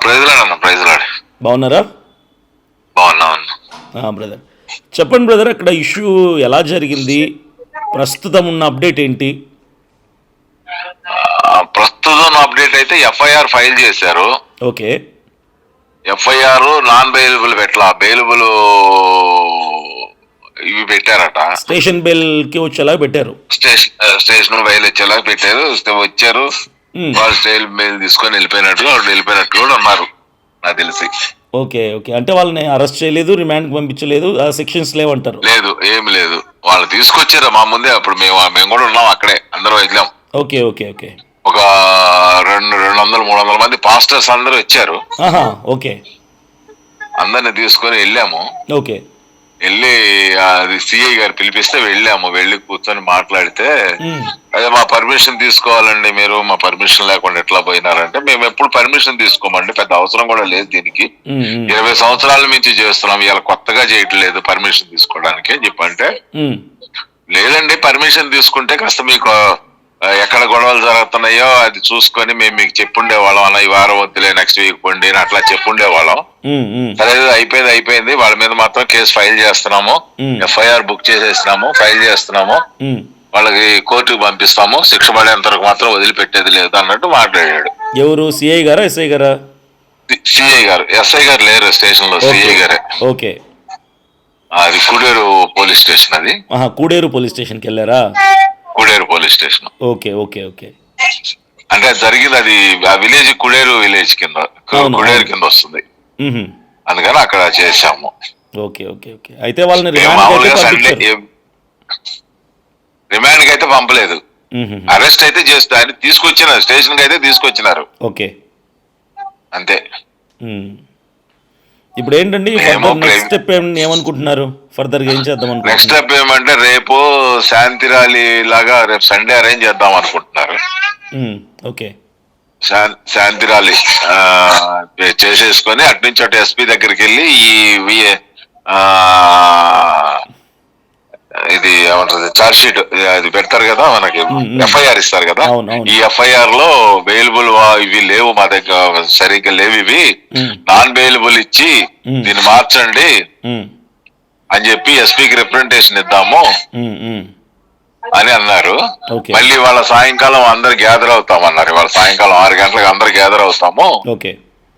ప్రైజ్లాడు. బాగున్నారా? బాగున్నా. బ్రదర్ చెప్పండి బ్రదర్, అక్కడ ఇష్యూ ఎలా జరిగింది, ప్రస్తుతం ఉన్న అప్డేట్ ఏంటి? ప్రస్తుతం అప్డేట్ అయితే ఎఫ్ఐఆర్ ఫైల్ చేశారు. Okay. FIR non bailable bailable ఇవి పెట్టారట. స్టేషన్ బెయిల్కి వచ్చేలా పెట్టారు. స్టేషన్ బెయిల్ వచ్చేలాగా పెట్టారు. వచ్చారు వాళ్ళు స్టేషన్ బెయిల్ తీసుకొని వెళ్ళిపోయినట్టు కూడా ఉన్నారు నాకు తెలిసి. ఓకే ఓకే, అంటే వాళ్ళని అరెస్ట్ చేయలేదు, రిమాండ్కి పంపించలేదు, సెక్షన్స్ లేవంటారు? లేదు, ఏమి లేదు. వాళ్ళు తీసుకొచ్చారు మా ముందే. అప్పుడు మేము కూడా ఉన్నాం అక్కడే, అందరూ వెళ్ళాం. Okay okay okay. ఒక 200-300 మంది పాస్టర్స్ అందరూ వచ్చారు. ఓకే. అందరిని తీసుకొని వెళ్ళాము. ఓకే. వెళ్ళి అది సిఐ గారు పిలిపిస్తే వెళ్ళాము. వెళ్ళి కూర్చొని మాట్లాడితే, అదే మా పర్మిషన్ తీసుకోవాలండి, మీరు మా పర్మిషన్ లేకుండా ఎట్లా పోయినారంటే, మేము ఎప్పుడు పర్మిషన్ తీసుకోమండి, పెద్ద అవసరం కూడా లేదు దీనికి, 20 సంవత్సరాల నుంచి చేస్తున్నాం, ఇలా కొత్తగా చేయట్లేదు పర్మిషన్ తీసుకోవడానికి అని చెప్పంటే, లేదండి పర్మిషన్ తీసుకుంటే కాస్త మీకు ఎక్కడ గొడవలు జరుగుతున్నాయో అది చూసుకొని మేము మీకు చెప్పుండేవాళ్ళం అన్న, ఈ వారం వద్దులే నెక్స్ట్ వీక్ పండి అట్లా చెప్పుండేవాళ్ళం. సరే అయిపోయింది, వాళ్ళ మీద మాత్రం కేసు ఫైల్ చేస్తున్నాము, ఎఫ్ఐఆర్ బుక్ చేసేసినాము, ఫైల్ చేస్తున్నాము, వాళ్ళకి కోర్టుకు పంపిస్తాము, శిక్ష పడేంత వరకు మాత్రం వదిలిపెట్టేది లేదు అన్నట్టు మాట్లాడాడు. ఎవరు, సిఐ గారా ఎస్ఐ గారా? సిఐ గారు. ఎస్ఐ గారు లేరు స్టేషన్ లో, సిఐ గారే. ఓకే. అది కూడేరు పోలీస్ స్టేషన్. అది కూడేరు పోలీస్ స్టేషన్కి వెళ్ళారా? Kuderu police station. Okay okay okay. అంటే జరిగింది అది ఆ విలేజ్ కుడేరు విలేజ్ కింద, కుడేరు కింద వస్తుంది, అందుకని అక్కడ చేసాము. Okay okay okay. అయితే వాళ్ళని రిమాండ్ కి అయితే పంపలేదు, అరెస్ట్ అయితే చేస్తారు, తీసుకొచ్చినారు స్టేషన్ కి అయితే తీసుకొచ్చినారు. ఓకే, అంతే. ఇప్పుడు ఏంటండి నెక్స్ట్ స్టెప్ ఏమనుకుంటున్నారు? ఫర్దర్ గా ఏం చేద్దాం అనుకుంటున్నారు? నెక్స్ట్ స్టెప్ ఏమంటే రేపు శాంతి ర్యాలీ లాగా రేపు సండే అరేంజ్ చేద్దాం అనుకుంటున్నారు. ఓకే. శాంతి ర్యాలీ చేసేసుకొని అటు నుంచి అటు ఎస్పీ దగ్గరికి వెళ్ళి ఇది ఏమంటారు చార్జ్ షీట్ అది పెడతారు కదా మనకి, ఎఫ్ఐఆర్ ఇస్తారు కదా, ఈ ఎఫ్ఐఆర్ లో బెయిలబుల్ ఇవి లేవు మా దగ్గర, సరిగ్గా లేవు ఇవి, నాన్ బెయిలబుల్ ఇచ్చి దీన్ని మార్చండి అని చెప్పి ఎస్పీకి రిప్రజెంటేషన్ ఇద్దాము అని అన్నారు. మళ్ళీ వాళ్ళ సాయంకాలం అందరు గ్యాదర్ అవుతామన్నారు. వాళ్ళ సాయంకాలం 6 గంటలకు అందరు గ్యాదర్ అవుతాము. ఓకే.